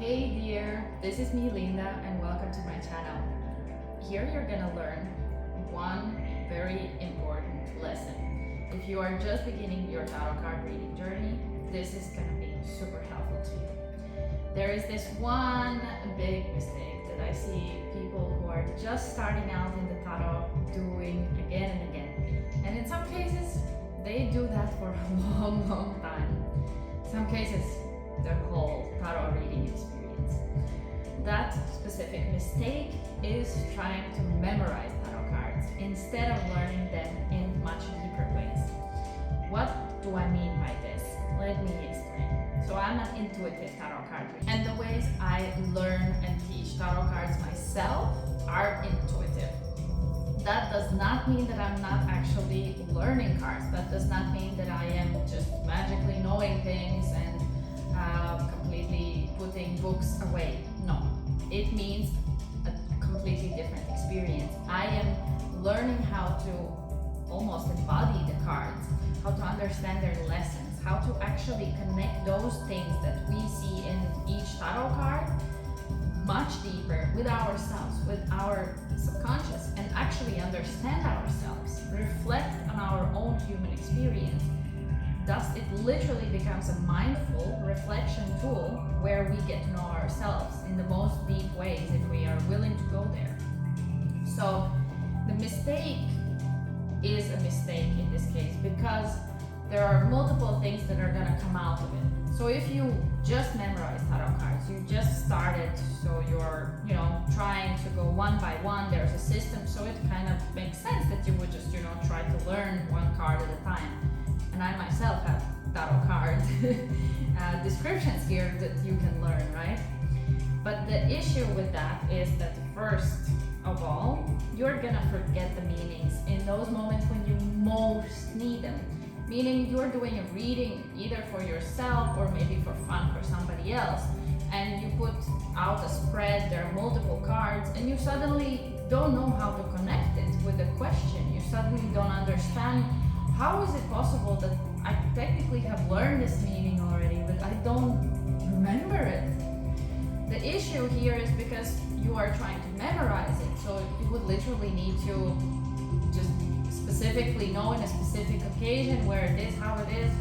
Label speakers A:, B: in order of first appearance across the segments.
A: Hey dear, this is me Linda and welcome to my channel. Here you're gonna learn one very important lesson. If you are just beginning your tarot card reading journey, this is gonna be super helpful to you. There is this one big mistake that I see people who are just starting out in the tarot doing again and again. And in some cases, they do that for a long time. Some cases, their whole tarot reading experience. That specific mistake is trying to memorize tarot cards instead of learning them in much deeper ways. What do I mean by this? Let me explain. So I'm an intuitive tarot card reader, and the ways I learn and teach tarot cards myself are intuitive. That does not mean that I'm not actually learning cards. That does not mean that I am just magically knowing things and completely putting books away. No, it means a completely different experience. I am learning how to almost embody the cards, how to understand their lessons, how to actually connect those things that we see in each tarot card much deeper with ourselves, with our subconscious, and actually understand ourselves, reflect on our own human experience. Thus, it literally becomes a mindful reflection tool where we get to know ourselves in the most deep ways if we are willing to go there. So, the mistake is a mistake in this case because there are multiple things that are going to come out of it. So, if you just memorize tarot cards, you just started, so you're, trying to go one by one, there's a system, so it kind of makes sense that you would just, try to learn one card at a time. And I myself have tarot card descriptions here that you can learn, right? But the issue with that is that first of all, you're gonna forget the meanings in those moments when you most need them. Meaning you're doing a reading either for yourself or maybe for fun for somebody else, and you put out a spread, there are multiple cards, and you suddenly don't know how to connect it with the question. You suddenly don't understand, how is it possible that I technically have learned this meaning already, but I don't remember it? The issue here is because you are trying to memorize it, so you would literally need to just specifically know in a specific occasion where it is, how it is.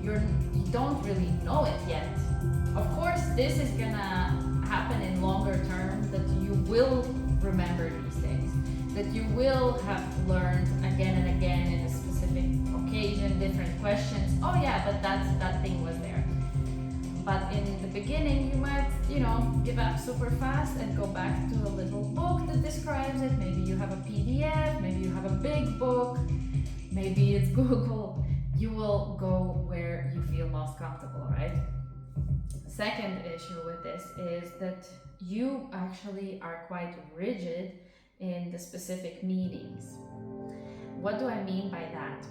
A: You don't really know it yet. Of course, this is gonna happen in longer term, that you will remember these things, that you will have learned again and again in a specific occasion, different questions. Oh yeah, but that thing was there. But in the beginning, you might, give up super fast and go back to a little book that describes it. Maybe you have a PDF, maybe you have a big book, maybe it's Google. You will go where you feel most comfortable, right? Second issue with this is that you actually are quite rigid in the specific meanings. What do I mean by that?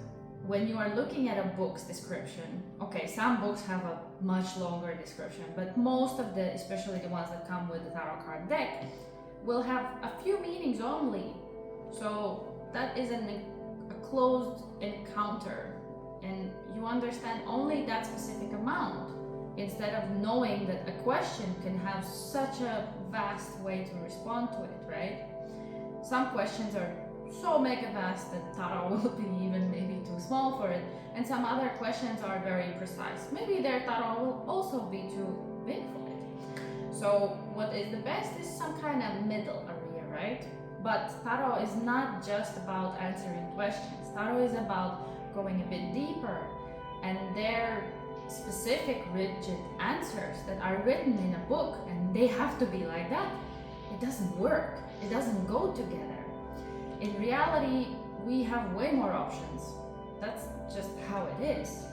A: When you are looking at a book's description, okay, some books have a much longer description, but most of the, especially the ones that come with the tarot card deck, will have a few meanings only. So that is a closed encounter, and you understand only that specific amount, instead of knowing that a question can have such a vast way to respond to it, right? Some questions are so mega vast that tarot will be even maybe too small for it, and some other questions are very precise. Maybe their tarot will also be too big for it. So what is the best is some kind of middle area, right? But tarot is not just about answering questions. Tarot is about going a bit deeper, and their specific rigid answers that are written in a book, and they have to be like that. It doesn't work. It doesn't go together. In reality, we have way more options. That's just how it is.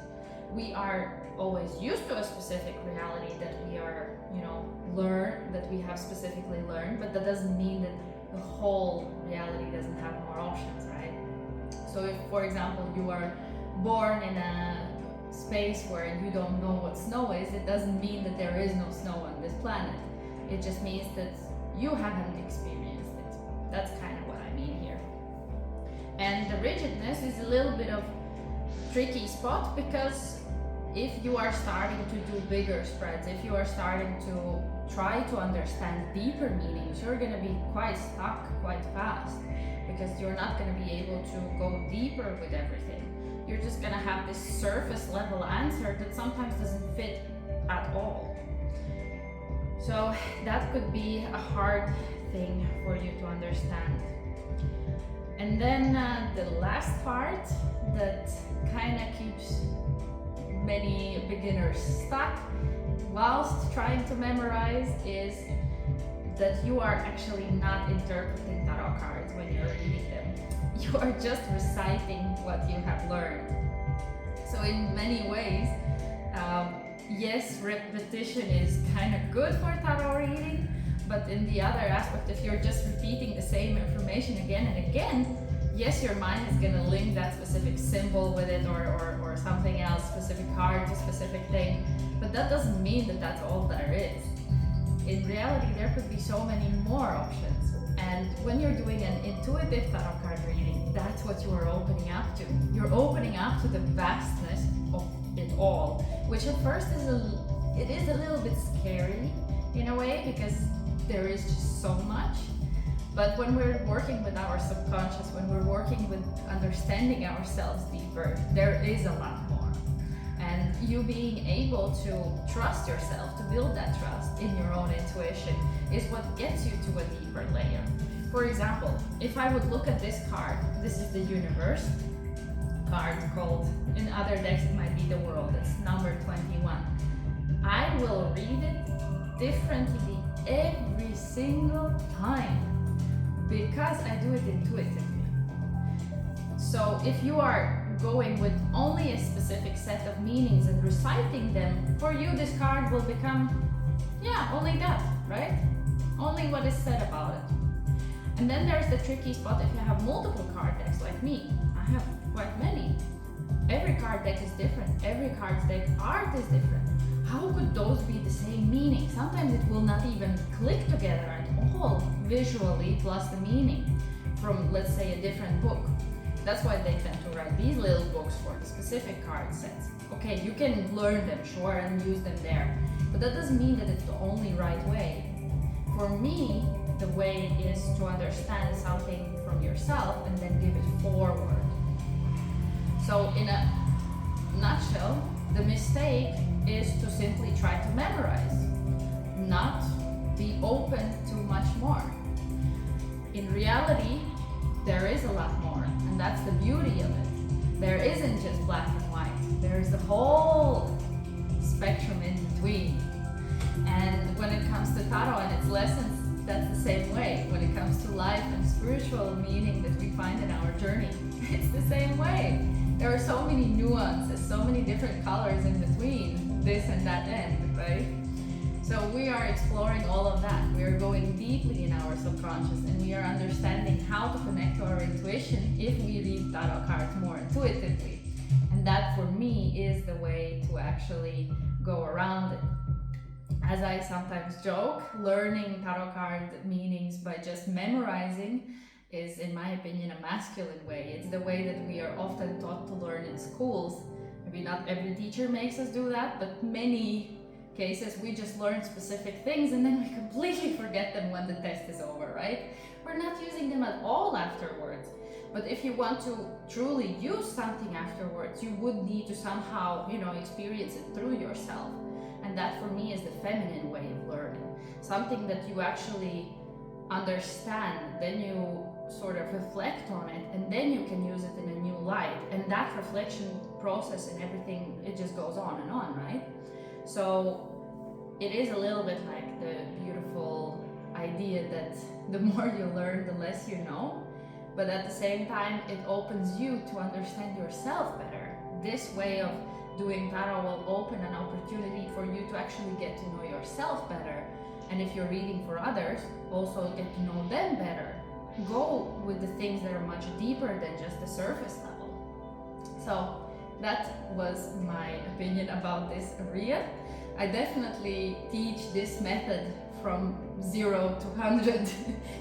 A: We are always used to a specific reality that we are, that we have specifically learned, but that doesn't mean that the whole reality doesn't have more options, right? So if, for example, you are born in a space where you don't know what snow is, it doesn't mean that there is no snow on this planet. It just means that you haven't experienced it. That's kind of what I mean here. And the rigidness is a little bit of tricky spot because if you are starting to do bigger spreads, if you are starting to try to understand deeper meanings, you're going to be quite stuck quite fast, because you're not going to be able to go deeper with everything. You're just going to have this surface level answer that sometimes doesn't fit at all. So that could be a hard thing for you to understand. And then the last part that kind of keeps many beginners stuck whilst trying to memorize is that you are actually not interpreting tarot cards when you're reading them. You are just reciting what you have learned. So in many ways, yes, repetition is kind of good for tarot reading, but in the other aspect, if you're just repeating the same information again and again, yes, your mind is going to link that specific symbol with it, or something else, specific card to specific thing, but that doesn't mean that that's all there is. In reality, there could be so many more options. And when you're doing an intuitive tarot card reading, that's what you are opening up to. You're opening up to the vastness of it all, which at first is a little bit scary in a way, because there is just so much. But when we're working with our subconscious, when we're working with understanding ourselves deeper, there is a lot more. And you being able to trust yourself, to build that trust in your own intuition, is what gets you to a deeper layer. For example, if I would look at this card, this is the Universe card, called, in other decks it might be the World, it's number 21. I will read it differently every single time, because I do it intuitively. So if you are going with only a specific set of meanings and reciting them, for you this card will become, only that, right? Only what is said about it. And then there's the tricky spot if you have multiple card decks like me. I have quite many. Every card deck is different. Every card deck art is different. How could those be the same meaning? Sometimes it will not even click together at all, visually plus the meaning from, let's say, a different book. That's why they tend to write these little books for the specific card sets. Okay, you can learn them, sure, and use them there, but that doesn't mean that it's the only right way. For me, the way is to understand something from yourself and then give it forward. So in a nutshell, the mistake is to simply try to memorize, not be open to much more. In reality, there is a lot more, and that's the beauty of it. There isn't just black and white. There's the whole spectrum in between. And when it comes to tarot and its lessons, that's the same way. When it comes to life and spiritual meaning that we find in our journey, it's the same way. There are so many nuances, so many different colors in between this and that end, right? So we are exploring all of that. We are going deeply in our subconscious, and we are understanding how to connect to our intuition if we read tarot cards more intuitively. And that, for me, is the way to actually go around it. As I sometimes joke, learning tarot card meanings by just memorizing is, in my opinion, a masculine way. It's the way that we are often taught to learn in schools. Maybe not every teacher makes us do that, but many cases we just learn specific things and then we completely forget them when the test is over, right? We're not using them at all afterwards. But if you want to truly use something afterwards, you would need to somehow, experience it through yourself. And that, for me, is the feminine way of learning. Something that you actually understand, then you sort of reflect on it, and then you can use it in a new light. And that reflection process and everything, it just goes on and on, right? So it is a little bit like the beautiful idea that the more you learn, the less you know. But at the same time, it opens you to understand yourself better. This way of doing tarot will open an opportunity for you to actually get to know yourself better. And if you're reading for others, also get to know them better. Go with the things that are much deeper than just the surface level. So that was my opinion about this area. I definitely teach this method from 0 to 100,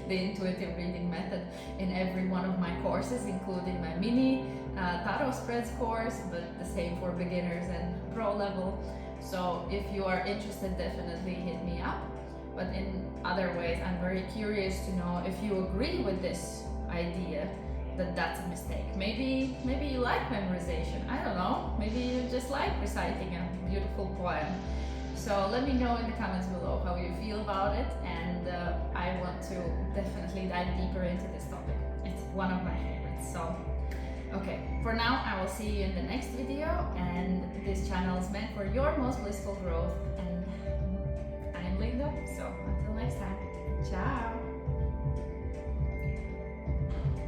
A: the intuitive reading method, in every one of my courses, including my mini tarot spreads course, but the same for beginners and pro level. So if you are interested, definitely hit me up. But in other ways, I'm very curious to know if you agree with this idea that that's a mistake. Maybe you like memorization. I don't know. Maybe you just like reciting a beautiful poem. So let me know in the comments below how you feel about it, and I want to definitely dive deeper into this topic. It's one of my favorites. So okay, for now I will see you in the next video, and this channel is meant for your most blissful growth, and I'm Linda, so until next time, ciao!